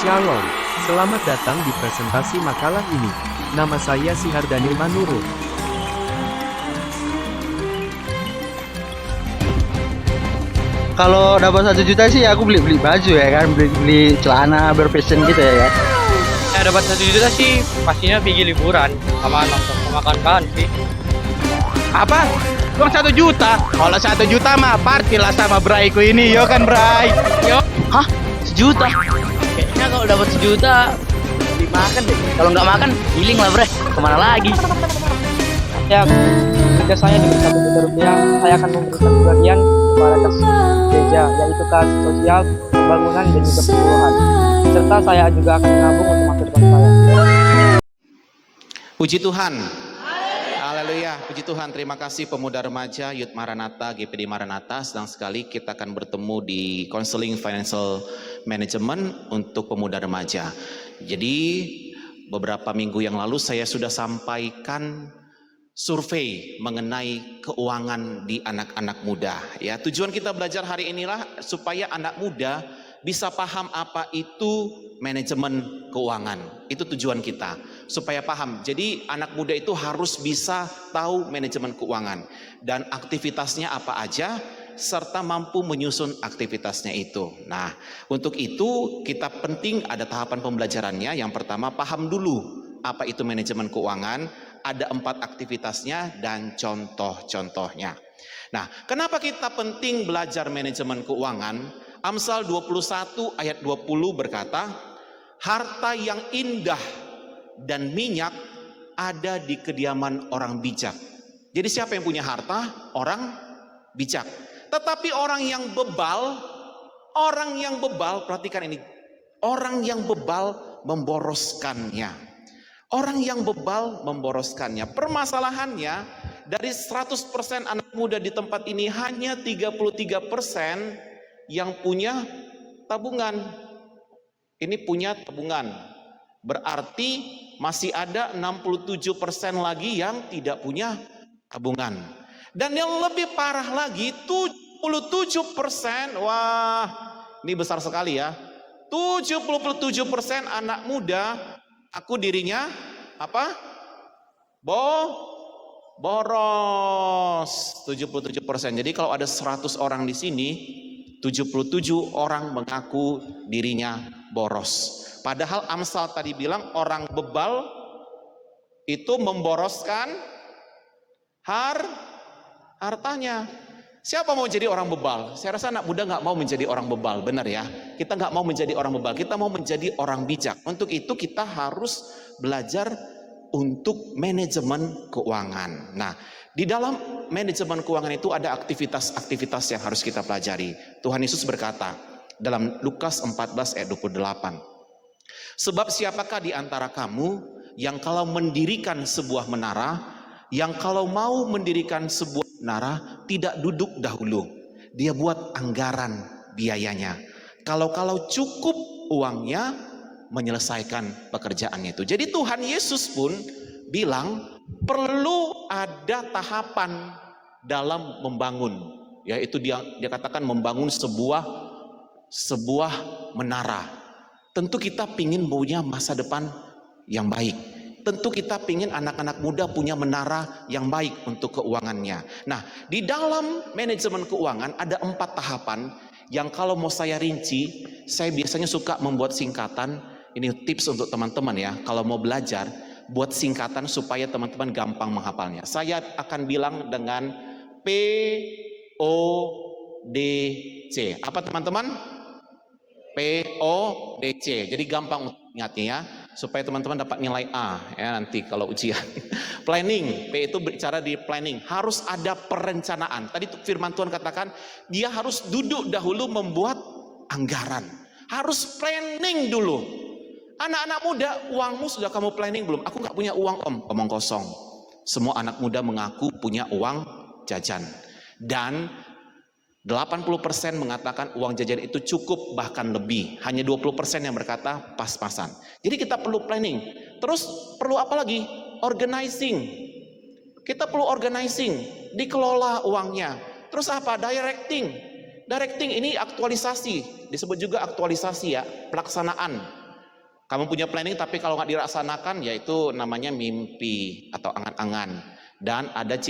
Shalom, selamat datang di presentasi makalah ini. Nama saya Sihardani Manurul. Kalau dapat 1 juta sih aku beli baju ya kan, beli celana berfashion gitu ya kan. Ya dapat 1 juta sih pastinya pergi liburan sama nonton sama kawan-kawan sih. Apa? Uang 1 juta? Kalau 1 juta mah partilah sama Braiku ini, yo kan Bray? Yo. Hah? 1 juta? Kayaknya kalau dapat 1 juta dimakan deh. Kalau nggak makan, healing lah bre. Kemana lagi? Ya, jika saya dengan 1 juta rupiah, saya akan memberikan sebagian kepada kas gereja, yaitu kas sosial, pembangunan dan juga penyuluhan. Serta saya juga akan menabung untuk masa depan saya. Puji Tuhan. Haleluya, puji Tuhan. Terima kasih pemuda remaja Youth Maranatha, GPD Maranatha. Senang sekali kita akan bertemu di Counseling Financial Management untuk pemuda remaja. Jadi beberapa minggu yang lalu saya sudah sampaikan survei mengenai keuangan di anak-anak muda. Ya, tujuan kita belajar hari inilah supaya anak muda bisa paham apa itu manajemen keuangan. Itu tujuan kita, supaya paham. Jadi anak muda itu harus bisa tahu manajemen keuangan dan aktivitasnya apa aja, serta mampu menyusun aktivitasnya itu. Nah, untuk itu kita penting ada tahapan pembelajarannya. Yang pertama, paham dulu apa itu manajemen keuangan, ada 4 aktivitasnya dan contoh-contohnya. Nah, kenapa kita penting belajar manajemen keuangan? Amsal 21 ayat 20 berkata, harta yang indah dan minyak ada di kediaman orang bijak. Jadi siapa yang punya harta? Orang bijak. Tetapi orang yang bebal, perhatikan ini, orang yang bebal memboroskannya. Orang yang bebal memboroskannya. Permasalahannya, dari 100% anak muda di tempat ini hanya 33% yang punya tabungan. Ini punya tabungan. Berarti masih ada 67% lagi yang tidak punya tabungan. Dan yang lebih parah lagi, 77%, wah ini besar sekali ya. 77% anak muda aku dirinya apa? Boros. 77%. Jadi kalau ada 100 orang di sini, 77 orang mengaku dirinya boros. Padahal Amsal tadi bilang orang bebal itu memboroskan hartanya. Siapa mau jadi orang bebal? Saya rasa anak muda nggak mau menjadi orang bebal, benar ya? Kita nggak mau menjadi orang bebal, kita mau menjadi orang bijak. Untuk itu kita harus belajar untuk manajemen keuangan. Nah, di dalam manajemen keuangan itu ada aktivitas-aktivitas yang harus kita pelajari. Tuhan Yesus berkata dalam Lukas 14 ayat 28. Sebab siapakah di antara kamu yang kalau mendirikan sebuah menara, yang kalau mau mendirikan sebuah menara tidak duduk dahulu, dia buat anggaran biayanya. Kalau cukup uangnya menyelesaikan pekerjaannya itu. Jadi Tuhan Yesus pun bilang perlu ada tahapan dalam membangun, yaitu dia katakan membangun sebuah menara. Tentu kita pingin punya masa depan yang baik. Tentu kita pingin anak-anak muda punya menara yang baik untuk keuangannya. Nah, di dalam manajemen keuangan ada 4 tahapan yang kalau mau saya rinci, saya biasanya suka membuat singkatan. Ini tips untuk teman-teman ya, kalau mau belajar, buat singkatan supaya teman-teman gampang menghafalnya. Saya akan bilang dengan PODC. Apa teman-teman? PODC. Jadi gampang ingatnya ya, supaya teman-teman dapat nilai A ya nanti kalau ujian. Planning, P itu bicara di planning, harus ada perencanaan. Tadi firman Tuhan katakan, dia harus duduk dahulu membuat anggaran. Harus planning dulu. Anak-anak muda, uangmu sudah kamu planning belum? Aku nggak punya uang om, omong kosong. Semua anak muda mengaku punya uang jajan. Dan 80% mengatakan uang jajan itu cukup, bahkan lebih. Hanya 20% yang berkata pas-pasan. Jadi kita perlu planning. Terus perlu apa lagi? Organizing. Kita perlu organizing, dikelola uangnya. Terus apa? Directing. Directing ini aktualisasi, disebut juga aktualisasi ya, pelaksanaan. Kamu punya planning tapi kalau nggak dilaksanakan, yaitu namanya mimpi atau angan-angan. Dan ada C,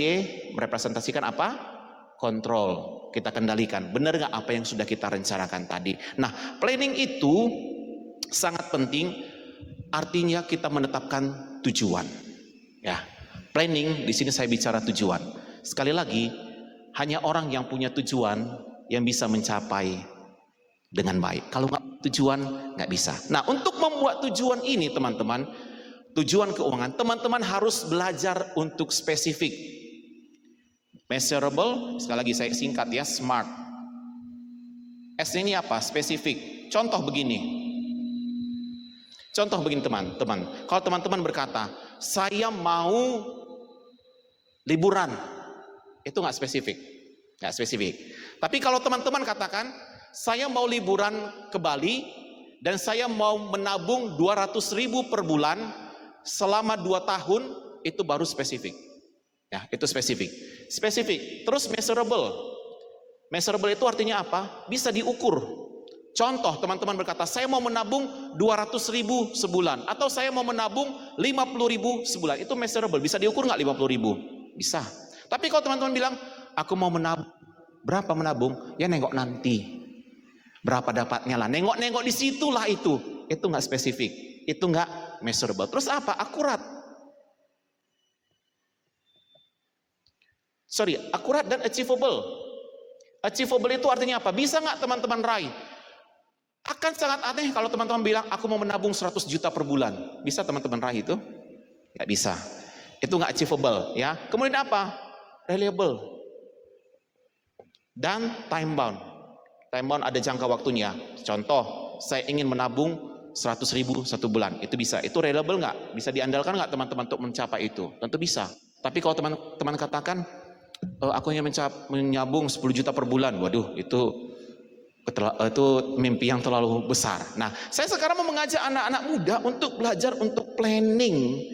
merepresentasikan apa? Kontrol. Kita kendalikan. Benar nggak apa yang sudah kita rencanakan tadi? Nah, planning itu sangat penting. Artinya kita menetapkan tujuan. Ya, planning di sini saya bicara tujuan. Sekali lagi, hanya orang yang punya tujuan yang bisa mencapai dengan baik. Kalau nggak tujuan, nggak bisa. Nah, untuk membuat tujuan ini, teman-teman, tujuan keuangan, teman-teman harus belajar untuk spesifik, measurable. Sekali lagi saya singkat ya, SMART. S ini apa? Spesifik. Contoh begini. Contoh begini teman-teman. Kalau teman-teman berkata, saya mau liburan, itu nggak spesifik, nggak spesifik. Tapi kalau teman-teman katakan, saya mau liburan ke Bali dan saya mau menabung 200.000 per bulan selama 2 tahun, itu baru spesifik. Ya, itu spesifik. Spesifik. Terus measurable. Measurable itu artinya apa? Bisa diukur. Contoh, teman-teman berkata, saya mau menabung 200.000 sebulan atau saya mau menabung 50.000 sebulan. Itu measurable. Bisa diukur nggak 50.000? Bisa. Tapi kalau teman-teman bilang, aku mau menabung, berapa menabung? Ya nengok nanti. Berapa dapatnya lah, nengok-nengok di situlah itu nggak spesifik, itu nggak measurable. Terus apa? Akurat. Akurat dan achievable. Achievable itu artinya apa? Bisa nggak teman-teman raih? Akan sangat aneh kalau teman-teman bilang, aku mau menabung 100 juta per bulan. Bisa teman-teman raih itu? Nggak bisa. Itu nggak achievable, ya. Kemudian apa? Reliable dan time bound. Time bound ada jangka waktunya. Contoh, saya ingin menabung 100.000 satu bulan. Itu bisa. Itu reliable nggak? Bisa diandalkan nggak teman-teman untuk mencapai itu? Tentu bisa. Tapi kalau teman-teman katakan, aku ingin menyabung 10 juta per bulan. Waduh, itu mimpi yang terlalu besar. Nah, saya sekarang mau mengajak anak-anak muda untuk belajar untuk planning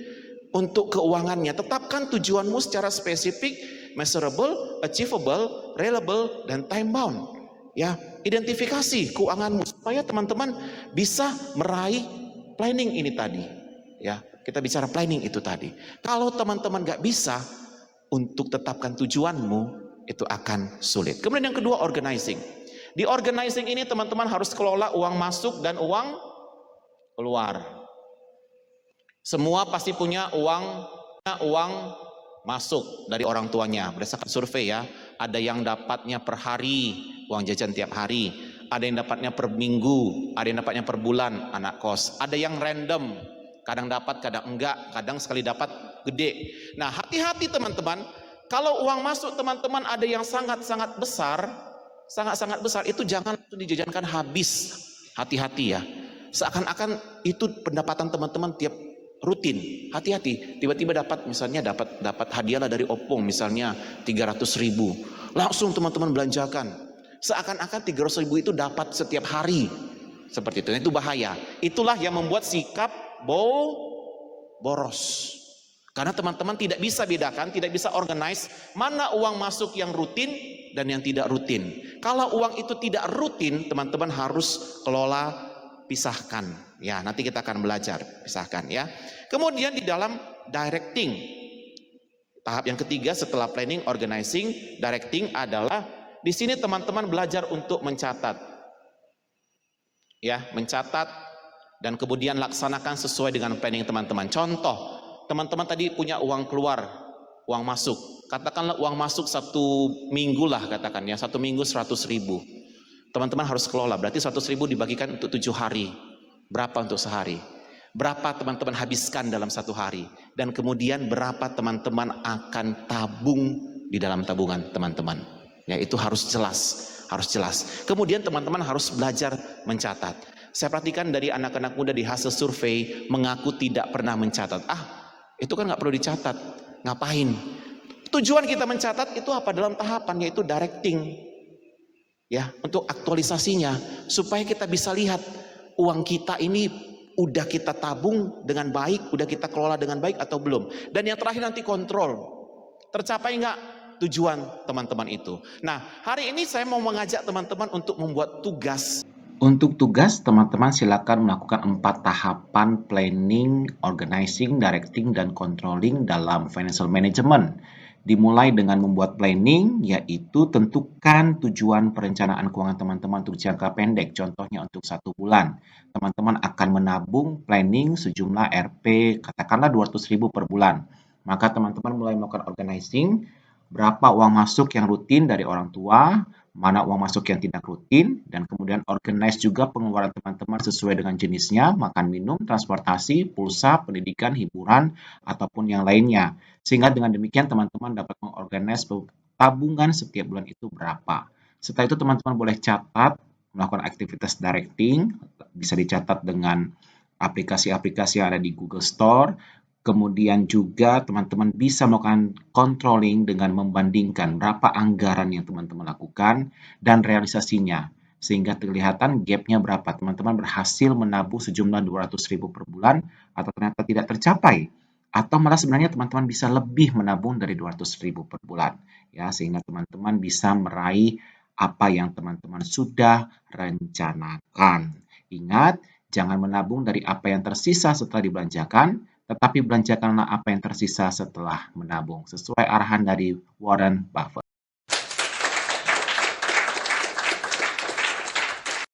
untuk keuangannya. Tetapkan tujuanmu secara spesifik, measurable, achievable, reliable, dan time bound. Ya, identifikasi keuanganmu supaya teman-teman bisa meraih planning ini tadi. Ya, kita bicara planning itu tadi. Kalau teman-teman nggak bisa untuk tetapkan tujuanmu, itu akan sulit. Kemudian yang kedua, organizing. Di organizing ini teman-teman harus kelola uang masuk dan uang keluar. Semua pasti punya uang masuk dari orang tuanya berdasarkan survei ya. Ada yang dapatnya per hari, uang jajan tiap hari. Ada yang dapatnya per minggu, ada yang dapatnya per bulan, anak kos. Ada yang random, kadang dapat, kadang enggak, kadang sekali dapat gede. Nah, hati-hati teman-teman. Kalau uang masuk teman-teman ada yang sangat-sangat besar, itu jangan dijajankan habis. Hati-hati ya. Seakan-akan itu pendapatan teman-teman tiap rutin. Hati-hati, tiba-tiba dapat misalnya dapat hadiah lah dari Oppo misalnya 300.000. Langsung teman-teman belanjakan. Seakan-akan 300.000 itu dapat setiap hari. Seperti itu. Itu bahaya. Itulah yang membuat sikap boros. Karena teman-teman tidak bisa bedakan, tidak bisa organize mana uang masuk yang rutin dan yang tidak rutin. Kalau uang itu tidak rutin, teman-teman harus kelola, pisahkan. Ya, nanti kita akan belajar pisahkan ya. Kemudian di dalam directing, tahap yang ketiga setelah planning, organizing, directing adalah di sini teman-teman belajar untuk mencatat. Ya, mencatat dan kemudian laksanakan sesuai dengan planning teman-teman. Contoh, teman-teman tadi punya uang keluar, uang masuk. Katakanlah uang masuk 1 minggu lah katakan ya, 1 minggu 100.000. Teman-teman harus kelola, berarti 100.000 dibagikan untuk 7 hari. Berapa untuk sehari? Berapa teman-teman habiskan dalam 1 hari? Dan kemudian berapa teman-teman akan tabung di dalam tabungan teman-teman? Ya, itu harus jelas. Kemudian teman-teman harus belajar mencatat. Saya perhatikan dari anak-anak muda di hasil survei mengaku tidak pernah mencatat. Itu kan nggak perlu dicatat. Ngapain? Tujuan kita mencatat itu apa? Dalam tahapan yaitu directing. Ya, untuk aktualisasinya supaya kita bisa lihat uang kita ini udah kita tabung dengan baik, udah kita kelola dengan baik atau belum. Dan yang terakhir nanti kontrol. Tercapai nggak tujuan teman-teman itu. Nah, hari ini saya mau mengajak teman-teman untuk membuat tugas Untuk tugas, teman-teman silakan melakukan 4 tahapan planning, organizing, directing, dan controlling dalam financial management. Dimulai dengan membuat planning, yaitu tentukan tujuan perencanaan keuangan teman-teman untuk jangka pendek, contohnya untuk 1 bulan. Teman-teman akan menabung planning sejumlah Rp, katakanlah 200.000 per bulan. Maka teman-teman mulai melakukan organizing, berapa uang masuk yang rutin dari orang tua, mana uang masuk yang tidak rutin, dan kemudian organize juga pengeluaran teman-teman sesuai dengan jenisnya, makan minum, transportasi, pulsa, pendidikan, hiburan, ataupun yang lainnya. Sehingga dengan demikian teman-teman dapat mengorganize tabungan setiap bulan itu berapa. Setelah itu teman-teman boleh catat, melakukan aktivitas directing, bisa dicatat dengan aplikasi-aplikasi yang ada di Google Store. Kemudian juga teman-teman bisa melakukan controlling dengan membandingkan berapa anggaran yang teman-teman lakukan dan realisasinya. Sehingga kelihatan gap-nya berapa. Teman-teman berhasil menabung sejumlah 200.000 per bulan atau ternyata tidak tercapai. Atau malah sebenarnya teman-teman bisa lebih menabung dari 200.000 per bulan. Ya, sehingga teman-teman bisa meraih apa yang teman-teman sudah rencanakan. Ingat, jangan menabung dari apa yang tersisa setelah dibelanjakan, tetapi belanjakanlah apa yang tersisa setelah menabung, sesuai arahan dari Warren Buffett.